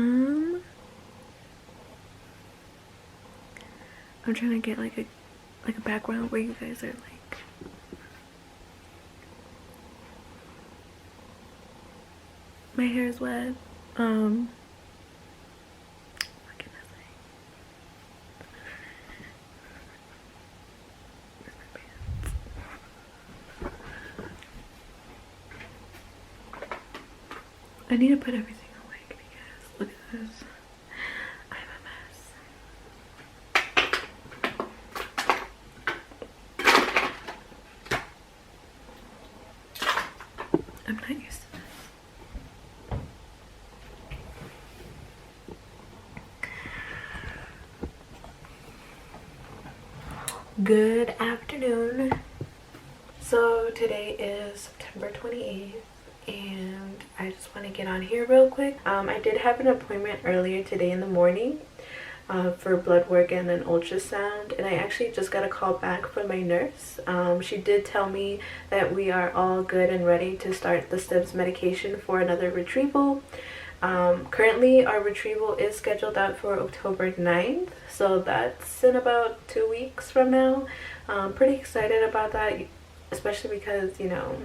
I'm trying to get like a background where you guys are like. My hair is wet. What can I say? Where's my pants? I need to put everything away because look at this. I'm a mess. I'm not used to this. Good afternoon. So today is September 28th and I just want to get on here real quick. I did have an appointment earlier today in the morning for blood work and an ultrasound, and I actually just got a call back from my nurse. She did tell me that we are all good and ready to start the STIMS medication for another retrieval. Currently our retrieval is scheduled out for October 9th, so that's in about 2 weeks from now. Pretty excited about that, especially because, you know,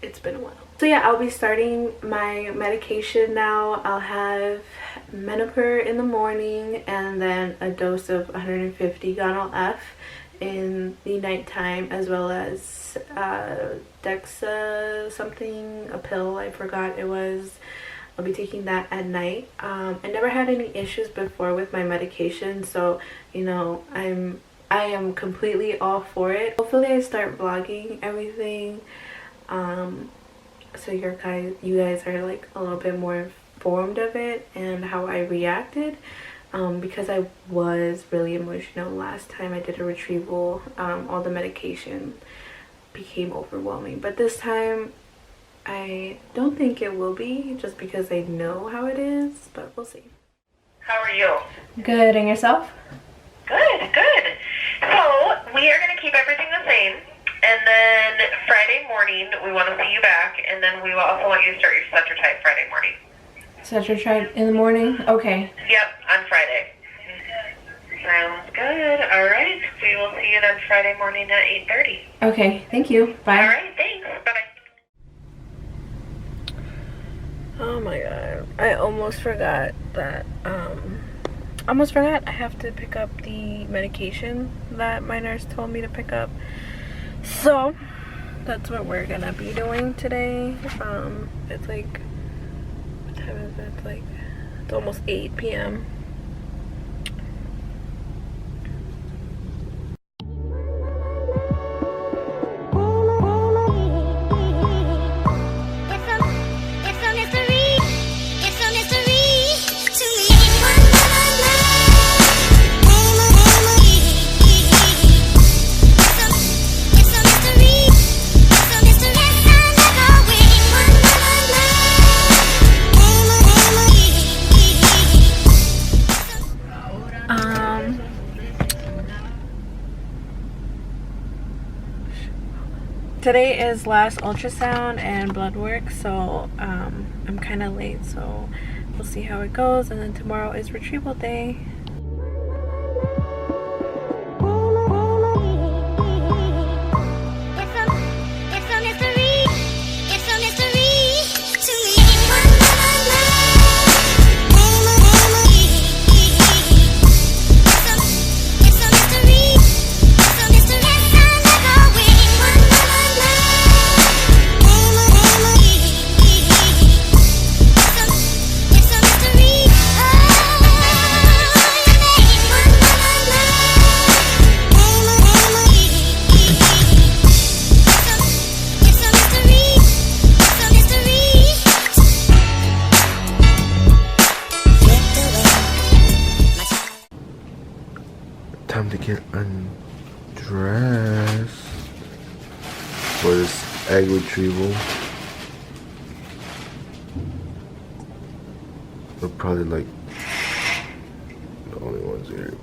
it's been a while. So yeah, I'll be starting my medication now. I'll have Menopur in the morning and then a dose of 150 Gonal F in the nighttime, as well as Dexa something, a pill, I forgot it was. I'll be taking that at night. I never had any issues before with my medication, so you know, I am completely all for it. Hopefully I start vlogging everything, so you guys are like a little bit more informed of it and how I reacted, because I was really emotional last time I did a retrieval. All the medication became overwhelming, but this time I don't think it will be, just because I know how it is, but we'll see. How are you? Good, and yourself? Good, good. So, we are going to keep everything the same, and then Friday morning, we want to see you back, and then we will also want you to start your Cetrotide Friday morning. Cetrotide in the morning? Okay. Yep, on Friday. Sounds good. All right. We will see you then Friday morning at 8:30. Okay, thank you. Bye. All right, thanks. Bye-bye. Oh my god, I almost forgot that, I have to pick up the medication that my nurse told me to pick up. So, that's what we're gonna be doing today. It's like, what time is it? It's almost 8 p.m. Today is last ultrasound and blood work, so I'm kind of late, so we'll see how it goes, and then tomorrow is retrieval day. Time to get undressed for this egg retrieval. We're probably like the only ones here.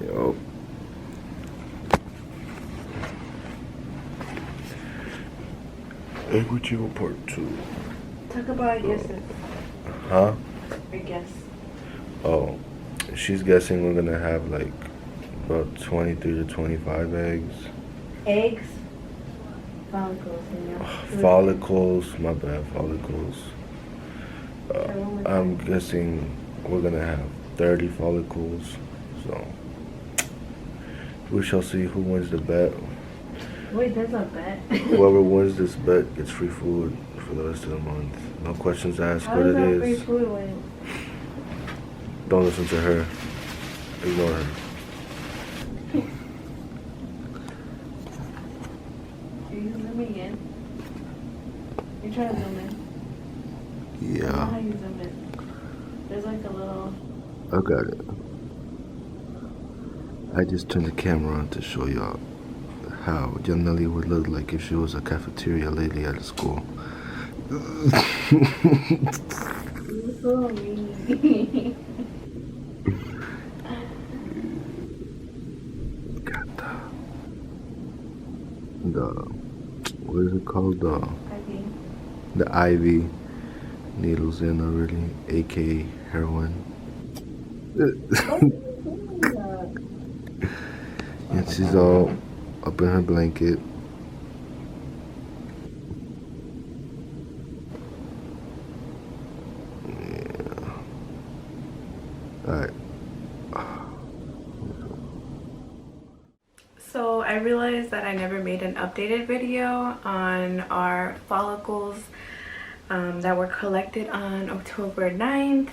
Yup. Egg retrieval part 2. Talk about your guesses. Huh? Your guess. Oh, she's guessing we're gonna have like about 23 to 25 eggs. Eggs? Follicles, Follicles, my bad, follicles. I'm guessing we're gonna have 30 follicles. So we shall see who wins the bet. Wait, there's a bet? Whoever wins this bet gets free food for the rest of the month. No questions asked. How What does it that is. free food win? Don't listen to her. Ignore her. Are you zooming in? You're trying to zoom in? I don't know Yeah, how you zoom in. There's like a little... I got it. I just turned the camera on to show y'all how young Nelly would look like if she was a cafeteria lady at a school. You're so mean. Got the what is it called? The IV needles in already, aka heroin. And she's all up in her blanket. Yeah. Alright. So I realized that I never made an updated video on our follicles that were collected on October 9th.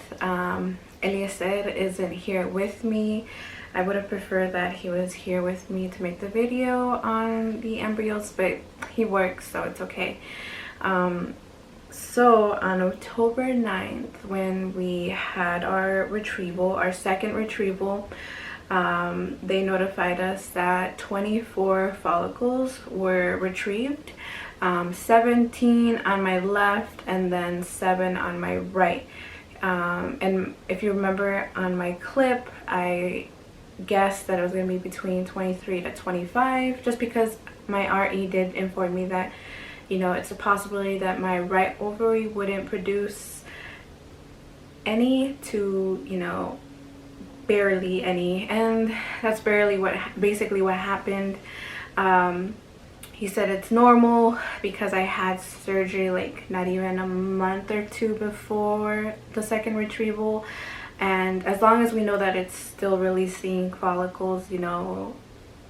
Eliezer isn't here with me. I would have preferred that he was here with me to make the video on the embryos, but he works, so it's okay. So on October 9th, when we had our retrieval, our second retrieval, they notified us that 24 follicles were retrieved, 17 on my left and then 7 on my right. And if you remember on my clip, I guessed that it was going to be between 23 to 25, just because my RE did inform me that, you know, it's a possibility that my right ovary wouldn't produce any to, you know, barely any, and that's basically what happened. He said it's normal because I had surgery like not even a month or two before the second retrieval, and as long as we know that it's still releasing follicles, you know,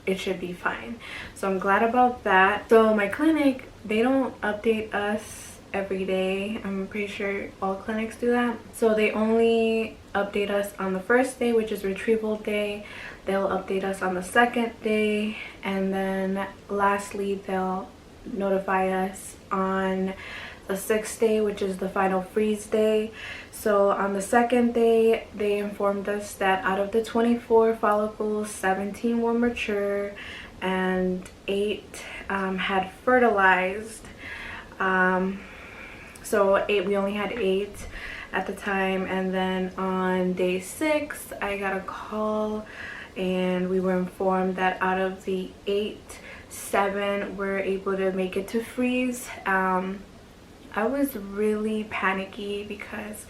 it should be fine. So I'm glad about that. So my clinic, they don't update us every day. I'm pretty sure all clinics do that. So they only update us on the first day, which is retrieval day. They'll update us on the second day, and then lastly they'll notify us on the 6th day, which is the final freeze day. So on the second day, they informed us that out of the 24 follicles, 17 were mature and 8 had fertilized. So we only had 8 at the time. And then on day 6, I got a call and we were informed that out of the 8, 7 were able to make it to freeze. I was really panicky because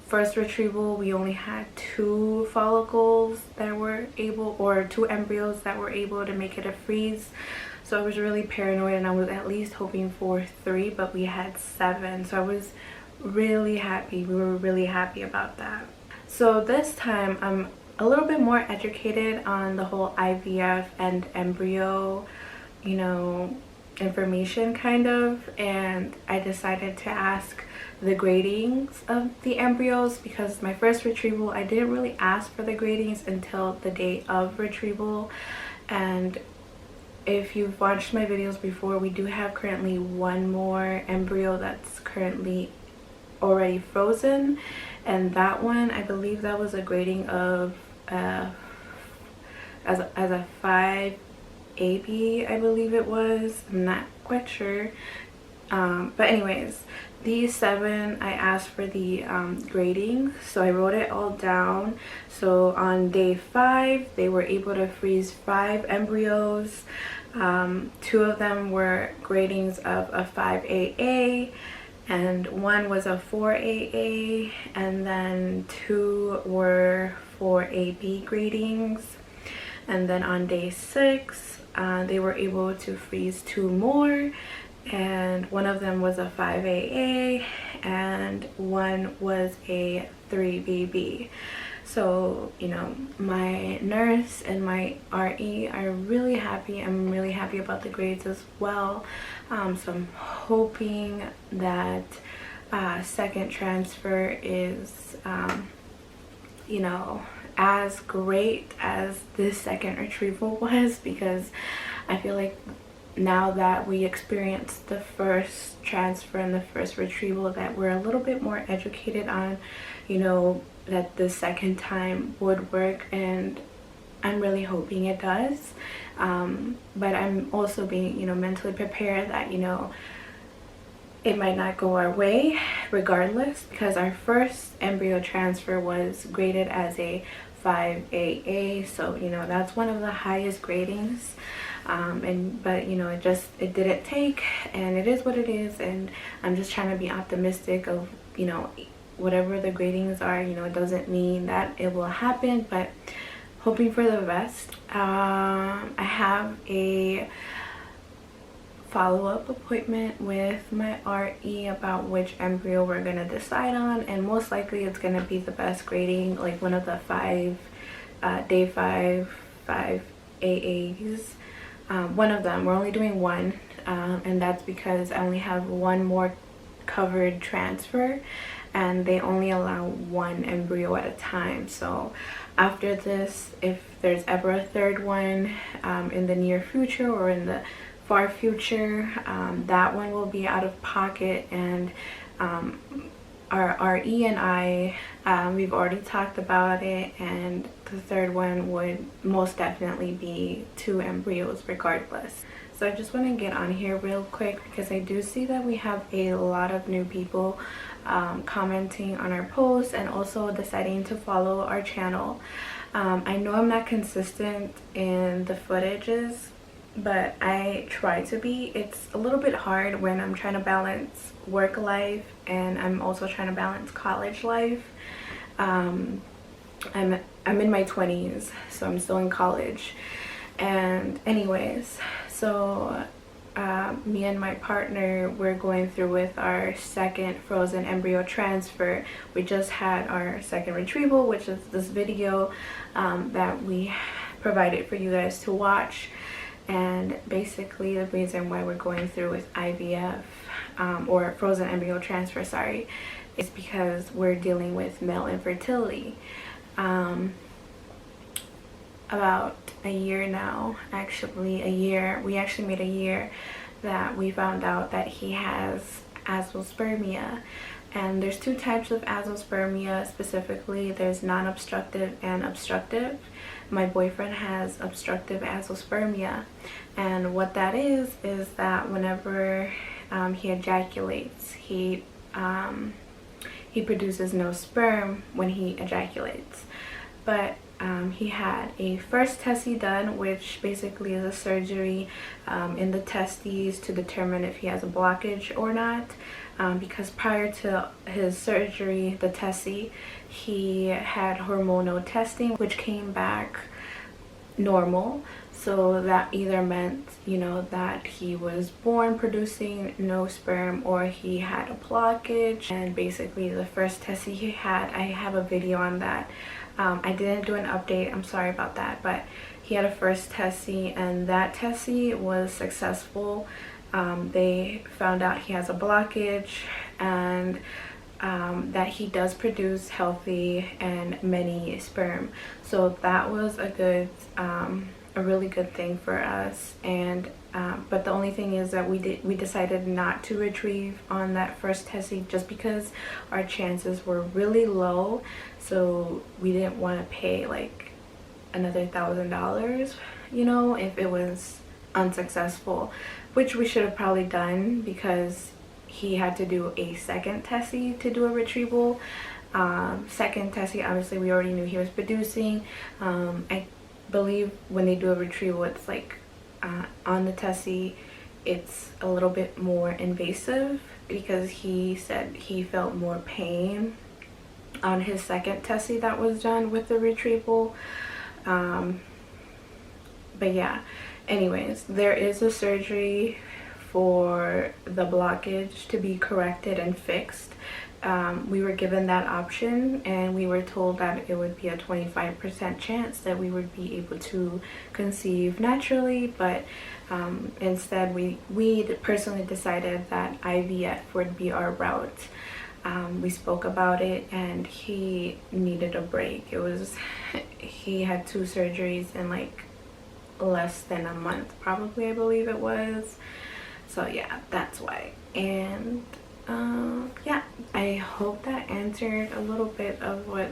first retrieval we only had 2 follicles that were able, or 2 embryos that were able to make it a freeze. So I was really paranoid, and I was at least hoping for 3, but we had 7. So I was really happy. We were really happy about that. So this time I'm a little bit more educated on the whole IVF and embryo, you know, information kind of, and I decided to ask the gradings of the embryos, because my first retrieval I didn't really ask for the gradings until the day of retrieval. And if you've watched my videos before, we do have currently 1 more embryo that's currently already frozen, and that one, I believe that was a grading of as a 5 AB, I believe it was. I'm not quite sure. But anyways, these 7 I asked for the grading, so I wrote it all down. So on day 5 they were able to freeze 5 embryos. 2 of them were gradings of a 5AA and 1 was a 4AA, and then 2 were 4AB gradings. And then on day 6 they were able to freeze 2 more, and 1 of them was a 5AA and 1 was a 3BB. So, you know, my nurse and my RE are really happy. I'm really happy about the grades as well. So I'm hoping that second transfer is, you know, as great as this second retrieval was, because I feel like now that we experienced the first transfer and the first retrieval, that we're a little bit more educated on, you know, that the second time would work, and I'm really hoping it does. But I'm also being, you know, mentally prepared that, you know, it might not go our way regardless, because our first embryo transfer was graded as a 5AA, so you know that's one of the highest gradings. But you know, it didn't take, and it is what it is, and I'm just trying to be optimistic of, you know, whatever the gradings are, you know, it doesn't mean that it will happen, but hoping for the best. I have a follow-up appointment with my RE about which embryo we're gonna decide on, and most likely it's gonna be the best grading, like one of the 5 day 5 AAs. One of them, we're only doing 1, and that's because I only have 1 more covered transfer, and they only allow 1 embryo at a time. So after this, if there's ever a 3rd one in the near future or in the far future, that one will be out of pocket, and our RE and I, we've already talked about it, and the 3rd one would most definitely be 2 embryos regardless. So I just want to get on here real quick because I do see that we have a lot of new people commenting on our posts and also deciding to follow our channel. I know I'm not consistent in the footages, but I try to be. It's a little bit hard when I'm trying to balance work life and I'm also trying to balance college life. I'm in my 20s, so I'm still in college. And anyways, so me and my partner, we're going through with our second frozen embryo transfer. We just had our second retrieval, which is this video that we provided for you guys to watch. And basically the reason why we're going through with IVF or frozen embryo transfer, sorry, is because we're dealing with male infertility. About a year now, actually a year, we actually made a year that we found out that he has Azoospermia. And there's 2 types of Azoospermia specifically. There's non-obstructive and obstructive. My boyfriend has obstructive Azoospermia, and what that is that whenever he ejaculates, he produces no sperm when he ejaculates. But he had a first testy done, which basically is a surgery in the testes to determine if he has a blockage or not. Because prior to his surgery, the testy, he had hormonal testing, which came back normal. So that either meant, you know, that he was born producing no sperm or he had a blockage. And basically the first testy he had, I have a video on that. I didn't do an update, I'm sorry about that, but he had a first testy, and that testy was successful. They found out he has a blockage, and that he does produce healthy and many sperm. So that was a really good thing for us. And but the only thing is that we decided not to retrieve on that first testing just because our chances were really low. So we didn't want to pay like another $1,000, you know, if it was unsuccessful, which we should have probably done, because he had to do a second testy to do a retrieval. Second testy, obviously we already knew he was producing. I believe when they do a retrieval, it's like on the testy it's a little bit more invasive, because he said he felt more pain on his second testy that was done with the retrieval. But yeah, anyways, there is a surgery for the blockage to be corrected and fixed. We were given that option, and we were told that it would be a 25% chance that we would be able to conceive naturally, but instead we personally decided that IVF would be our route. We spoke about it, and he needed a break. He had 2 surgeries in like less than a month, probably, I believe it was. So yeah, that's why. And yeah, I hope that answered a little bit of what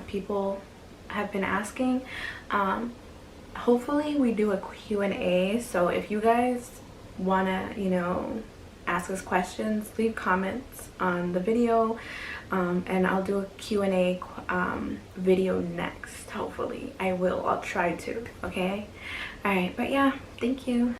people have been asking. Hopefully we do a Q&A, so if you guys wanna, you know, ask us questions, leave comments on the video, and I'll do a Q&A video next. Hopefully I'll try to. Okay, all right, but yeah, thank you.